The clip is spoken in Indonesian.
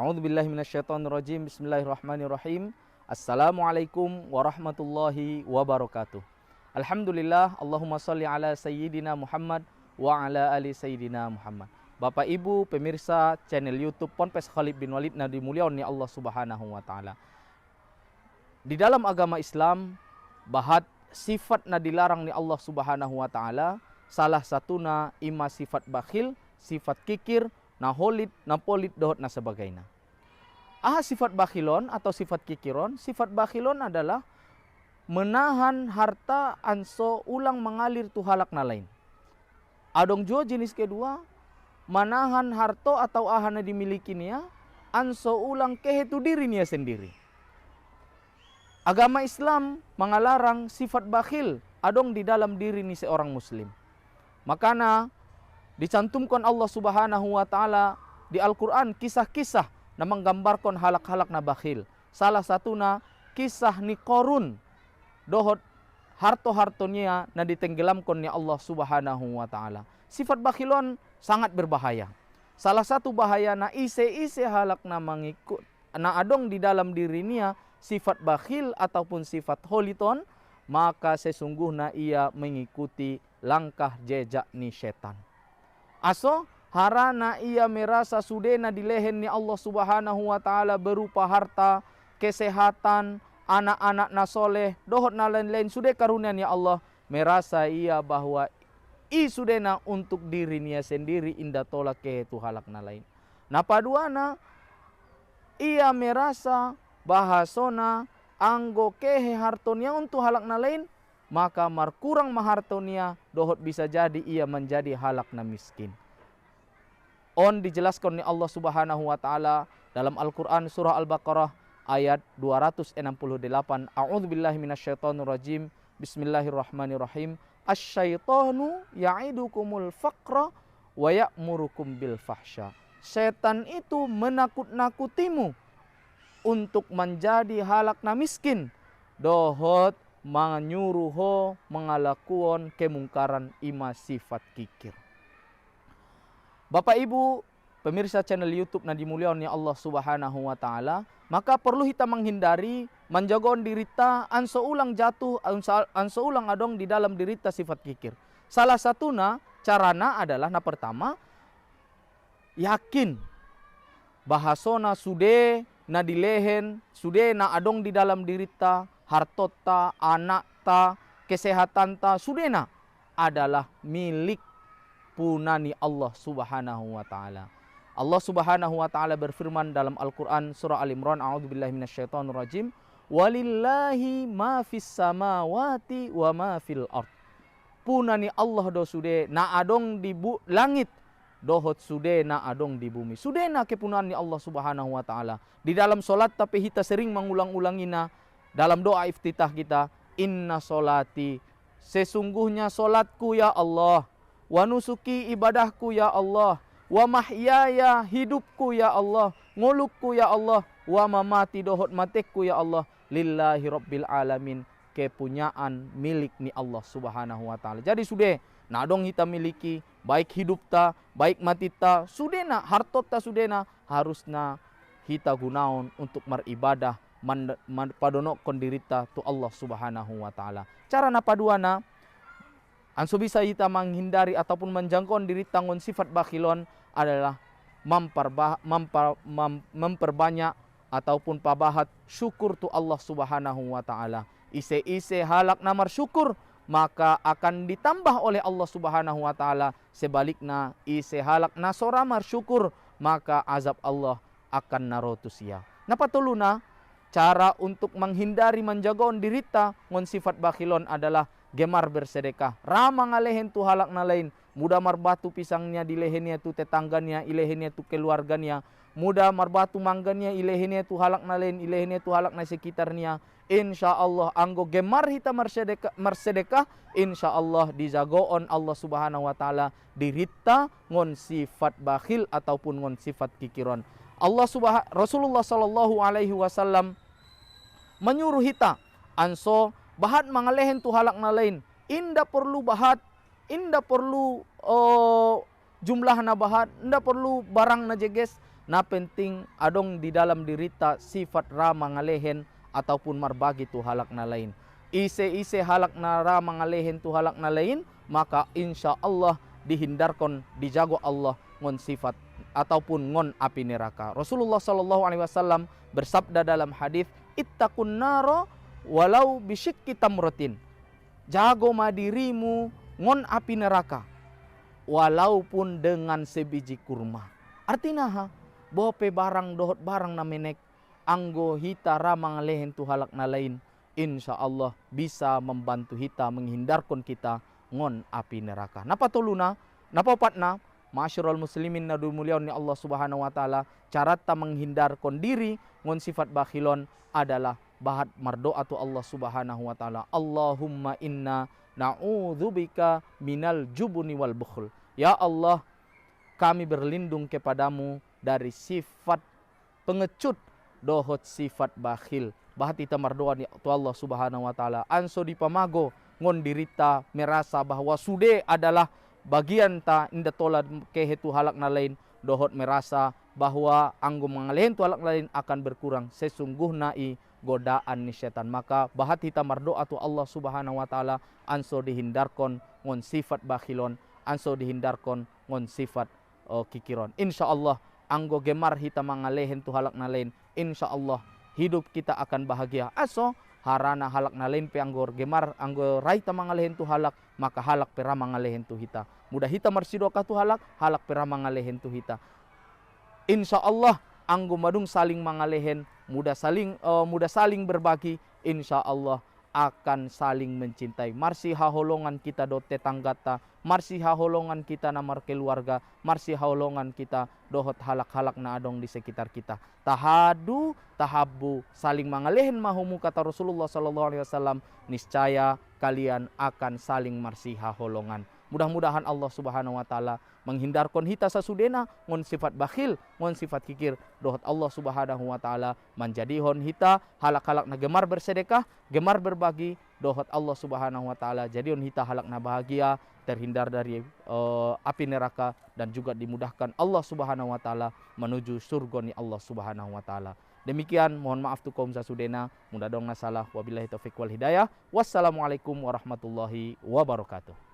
A'udzubillahi minasyaitonirrajim. Bismillahirrahmanirrahim. Assalamualaikum warahmatullahi wabarakatuh. Alhamdulillah, Allahumma sholli ala sayyidina Muhammad wa ala ali sayyidina Muhammad. Bapak Ibu pemirsa channel YouTube Ponpes Khalid bin Walid na dimuliakan ni Allah Subhanahu wa taala. Di dalam agama Islam, bahat sifat na dilarang ni Allah Subhanahu wa taala, salah satuna ima sifat bakhil, sifat kikir, na holid, na polit, dohot na sebagainya. Sifat bakhilon atau sifat kikiron. Sifat bakhilon adalah menahan harta anso ulang mengalir tu halak na lain. Adong jo jenis kedua, menahan harta atau ahana dimiliki nia anso ulang kehetu diri nia sendiri. Agama Islam mengalarang sifat bakhil adong di dalam diri ni seorang muslim. Makana dicantumkan Allah Subhanahu wa taala di Al-Qur'an kisah-kisah na menggambarkan halak-halak na bakhil. Salah satuna kisah ni Qarun, dohot harto-hartonya na ditenggelamkan ni Allah Subhanahu wa taala. Sifat bakhilon sangat berbahaya. Salah satu bahaya na ise-ise halak na mengikut na adong di dalam dirinya sifat bakhil ataupun sifat holiton, maka sesungguhnya ia mengikuti langkah jejak ni setan. Aso harana ia merasa sudena di lehen ni Allah Subhanahu wa taala berupa harta, kesehatan, anak-anak na soleh, dohot na lain-lain sudah karunia ni Allah, merasa ia bahwa sudena untuk dirinya sendiri indah tolak ke tu halak na lain. Na paduana ia merasa bahasona anggo kehe hartonia untuk halak na lain, maka markurang mahartonia dohot bisa jadi ia menjadi halak na miskin. On dijelaskan ni Allah Subhanahu wa taala dalam Al-Qur'an surah Al-Baqarah ayat 268. A'udzubillahi minasyaitonirrajim. Bismillahirrahmanirrahim. Asyaitonu ya'idukumul faqra wa ya'murukum bil fahsya. Setan itu menakut-nakutimu untuk menjadi halak na miskin, dohot manyuruho mengalakuan kemungkaran ima sifat kikir. Bapak Ibu pemirsa channel YouTube na dimuliakan ni Allah Subhanahu wa taala, maka perlu kita menghindari menjagoon dirita anso ulang jatuh, anso ulang adong di dalam dirita sifat kikir. Salah satuna carana adalah na pertama, yakin bahasona sude na dilehen, sude na adong di dalam dirita, hartota, anakta, kesehatanta, sudena adalah milik punani Allah Subhanahu wa taala. Allah Subhanahu wa taala berfirman dalam Al-Qur'an surah Al-Imran, a'udzubillahi minasyaitonirrajim, walillahi ma fis samawati wa ma fil ard. Punani Allah do sude na adong di langit, dohot sude na adong di bumi. Sude na kepunani Allah Subhanahu wa taala. Di dalam solat tapi kita sering mengulang-ulangina dalam doa iftitah kita, inna solati, sesungguhnya solatku ya Allah, wa nusuki ibadahku ya Allah, wa mahyaya hidupku ya Allah, ngulukku ya Allah, wa mamati dohot matekku ya Allah, lillahi rabbil alamin, kepunyaan milik ni Allah Subhanahu wa taala. Jadi sudah nadong kita miliki, baik hidup ta, baik mati ta, sudena hartot ta sudena, harusna kita gunaon untuk beribadah padonok kondirita tu Allah Subhanahu wa taala. Cara na paduana anso bisa kita menghindari ataupun menjangkau diri tangon sifat bakhilon adalah memperbanyak ataupun pabahat syukur tu Allah Subhanahu wa taala. Ise-ise halak namar syukur, maka akan ditambah oleh Allah Subhanahu wa taala. Sebaliknya ise halak nasoramar syukur, maka azab Allah akan narotusia. Napatuluna cara untuk menghindari menjagaon dirita ngon sifat bakhilon adalah gemar bersedekah. Ramang alehen tu halak na lain, mudah marbatu pisangnya di lehennya tu tetangganya, ilehennya tu keluarganya, mudah marbatu manggannya, ilehennya tu halak na lain, ilehennya tu halak na sekitarnya. Insya Allah anggo gemar hita mersedekah, insya Allah dijagoon Allah Subhanahu wa taala dirita ngon sifat bakhil ataupun ngon sifat kikiron. Rasulullah sallallahu alaihi wasallam menyuruh hita anso bahat mangalehen tu halak na lain, inda perlu bahat, inda perlu jumlah na bahat, inda perlu barang na jeges, na penting adong di dalam dirita sifat ramah ngalehen ataupun marbagi tu halak na lain. Ise halak na ramah ngalehen tu halak na lain, maka insya Allah dihindarkan dijago Allah ngon sifat ataupun ngon api neraka. Rasulullah sallallahu alaihi wasallam bersabda dalam hadis, ittaqun naro walau bisyikki tamratin. Jago dirimu ngon api neraka walaupun dengan sebiji kurma. Artinya bope barang dohot barang na menek anggo hita ramang lehen tu halak na lain, insya Allah bisa membantu hita menghindarkan kita ngon api neraka. Napa toluna? Napa patna? Masyarul muslimin na dumuliaun ni Allah subhanahu wa ta'ala, carata menghindarkan diri ngon sifat bakhilon adalah bahat mardoa tu Allah subhanahu wa ta'ala. Allahumma inna na'udzubika minal jubuni wal bukhl. Ya Allah, kami berlindung kepadamu dari sifat pengecut dohot sifat bakhil. Bahat ita mardoa ni tu Allah subhanahu wa ta'ala. Anso di pamago ngon dirita merasa bahwa sude adalah bagian ta inda tolad kehetu halak na lain, dohot merasa bahwa anggo mengalehen tu halak lain akan berkurang. Sesungguhnya godaan ni setan. Maka bahat hita mardoa tu Allah subhanahu wa ta'ala, anso dihindarkan ngon sifat bakhilon, anso dihindarkan ngon sifat kikiron. Insya Allah anggo gemar hita mengalehen tu halak na lain, insya Allah hidup kita akan bahagia. Aso harana halak na lain pe anggo gemar anggo raita mengalehen tu halak, maka halak pera mengalehen tu hita. Mudah hita marsidoka tu halak pera mengalehen tu hita. Insya Allah anggo madung saling mengalehen, mudah saling berbagi, insya Allah akan saling mencintai. Marsi haholongan kita do tetanggata, marsi haholongan kita namar keluarga, marsi haholongan kita dohot halak-halak na adong di sekitar kita. Tahadu tahabu, saling mengalehen mahumu kata Rasulullah sallallahu alaihi wasallam, niscaya kalian akan saling marsi haholongan. Mudah-mudahan Allah subhanahu wa ta'ala menghindarkan hita sasudena ngon sifat bakhil, ngon sifat kikir. Dohot Allah subhanahu wa ta'ala menjadihon hita halak-halak na gemar bersedekah, gemar berbagi. Dohot Allah subhanahu wa ta'ala jadion hita halak na bahagia, terhindar dari api neraka, dan juga dimudahkan Allah subhanahu wa ta'ala menuju surga ni Allah subhanahu wa ta'ala. Demikian, mohon maaf tu kaum sasudena, mudah dong nasalah. Wabillahi taufiq wal hidayah. Wassalamualaikum warahmatullahi wabarakatuh.